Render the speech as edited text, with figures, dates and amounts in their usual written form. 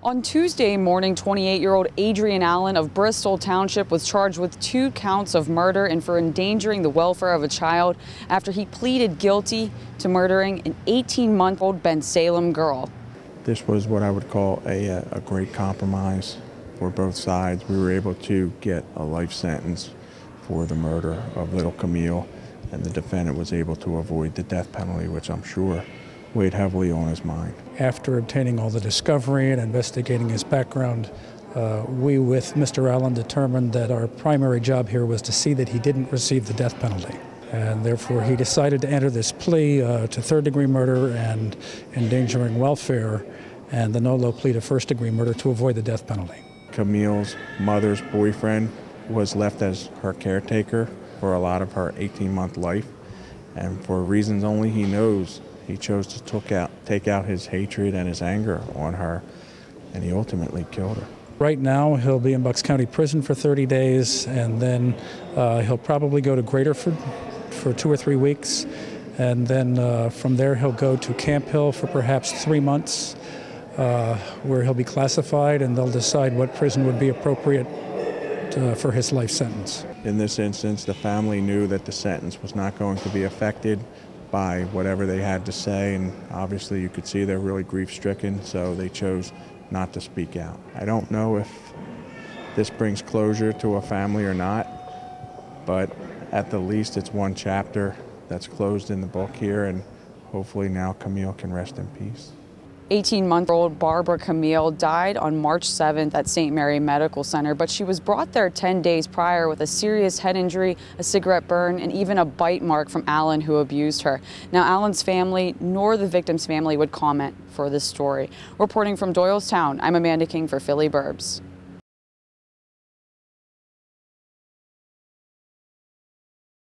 On Tuesday morning, 28-year-old Adrian Allen of Bristol Township was charged with 2 counts of murder and for endangering the welfare of a child after he pleaded guilty to murdering an 18-month-old Bensalem girl. This was what I would call a great compromise for both sides. We were able to get a life sentence for the murder of little Camille, and the defendant was able to avoid the death penalty, which I'm sure weighed heavily on his mind. After obtaining all the discovery and investigating his background, we with Mr. Allen determined that our primary job here was to see that he didn't receive the death penalty. And therefore he decided to enter this plea to third-degree murder and endangering welfare and the no-low plea to first-degree murder to avoid the death penalty. Camille's mother's boyfriend was left as her caretaker for a lot of her 18-month life, and for reasons only he knows, he chose to take out his hatred and his anger on her, and he ultimately killed her. Right now, he'll be in Bucks County Prison for 30 days, and then he'll probably go to Graterford for 2 or 3 weeks, and then from there he'll go to Camp Hill for perhaps 3 months, where he'll be classified, and they'll decide what prison would be appropriate for his life sentence. In this instance, the family knew that the sentence was not going to be affected by whatever they had to say, and obviously you could see they're really grief-stricken, so they chose not to speak out. I don't know if this brings closure to a family or not, but at the least it's one chapter that's closed in the book here, and hopefully now Camille can rest in peace. 18-month-old Barbara Camille died on March 7th at St. Mary Medical Center, but she was brought there 10 days prior with a serious head injury, a cigarette burn, and even a bite mark from Allen, who abused her. Now, Allen's family nor the victim's family would comment for this story. Reporting from Doylestown, I'm Amanda King for Philly Burbs.